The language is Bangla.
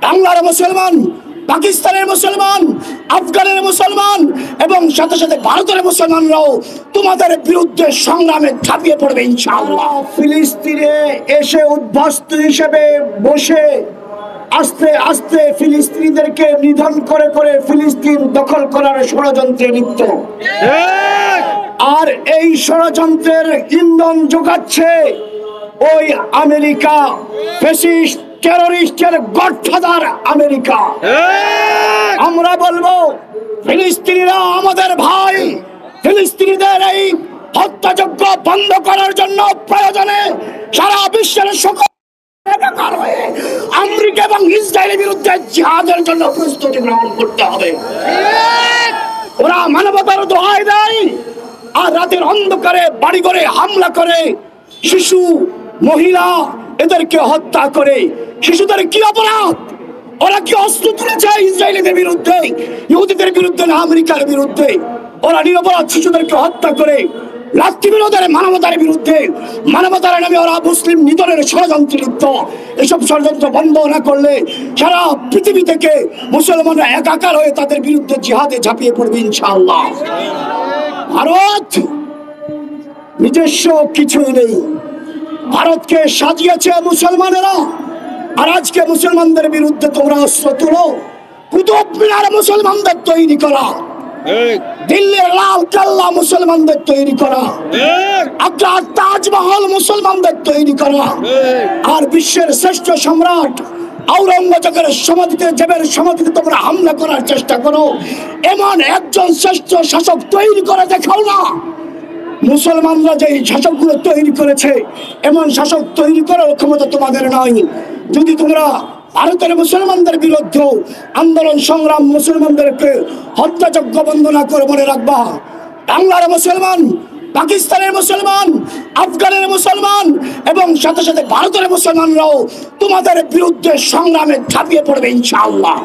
বাংলার মুসলমান, পাকিস্তানের মুসলমান, আফগানের মুসলমান এবং সাথে সাথে ভারতের মুসলমানরাও তোমাদের বিরুদ্ধে সংগ্রামে ঝাঁপিয়ে পড়বে ইনশাআল্লাহ। ফিলিস্তিনে এসে উদ্বাস্তু হিসেবে বসে আস্তে আস্তে ফিলিস্তিনিদেরকে নিধন করে করে ফিলিস্তিন দখল করার ষড়যন্ত্রে লিপ্ত। আর এই ষড়যন্ত্রের ইন্ধন যোগাচ্ছে ওই আমেরিকা, ফ্যাসিস্ট টেররিস্টের গডফাদার আমেরিকা। আমরা বলবো ফিলিস্তিনিরা আমাদের ভাই। ফিলিস্তিনিদের এই হত্যাযজ্ঞ বন্ধ করার জন্য প্রয়োজনে সারা বিশ্বের সকল আমেরিকা এবং ইসরায়েলের বিরুদ্ধে জিহাদের জন্য প্রস্তুতি গ্রহণ করতে হবে। ওরা মানবতার দোহাই দেয় আর রাতের অন্ধকারে বাড়ি ঘরে হামলা করে, শিশু মহিলা এদেরকে হত্যা করে। শিশুদের কি অপরাধ? ওরা কি অস্ত্র তুলেছে ইসরায়েলের বিরুদ্ধে, ইহুদিদের বিরুদ্ধে না আমেরিকার বিরুদ্ধে? ওরা নিরপরাধ শিশুদেরকে হত্যা করে রাত্রি বিরোধের মানবতার বিরুদ্ধে, মানবতার নামে ওরা মুসলিম নিধনের ষড়যন্ত্রে লিপ্ত। এসব ষড়যন্ত্র বন্ধ না করলে সারা পৃথিবী থেকে মুসলমানরা একাকার হয়ে তাদের বিরুদ্ধে জিহাদে ঝাঁপিয়ে পড়বে ইনশাআল্লাহ। ভারত নিজস্ব কিছুই নেই, ভারতকে সাজিয়েছে মুসলমানেরা। আর আজকে মুসলমানদের বিরুদ্ধে তোমরা অস্ত্র তুলো। কুতুব মিনার মুসলমানদের তৈরি করা, দিল্লির লাল কেল্লা মুসলমানদের তৈরি করা, আগ্রার তাজমহল মুসলমানদের তৈরি করা, আর বিশ্বের শ্রেষ্ঠ সম্রাট আওরঙ্গজেবের সমাধিতে তোমরা হামলা করার চেষ্টা করো। এমন একজন শ্রেষ্ঠ শাসক তৈরি করে দেখাও না। মুসলমানরা যে শাসকগুলো তৈরি করেছে, এমন শাসক তৈরি করার ক্ষমতা তোমাদের নয়। যদি তোমরা ভারতের মুসলমানদের বিরুদ্ধে আন্দোলন সংগ্রাম, মুসলমানদেরকে হত্যাযজ্ঞ বন্ধ না করে মনে রাখবা, বাংলার মুসলমান, পাকিস্তানের মুসলমান, আফগানের মুসলমান এবং সাথে সাথে ভারতের মুসলমানরাও তোমাদের বিরুদ্ধে সংগ্রামে ঝাঁপিয়ে পড়বে ইনশাআল্লাহ।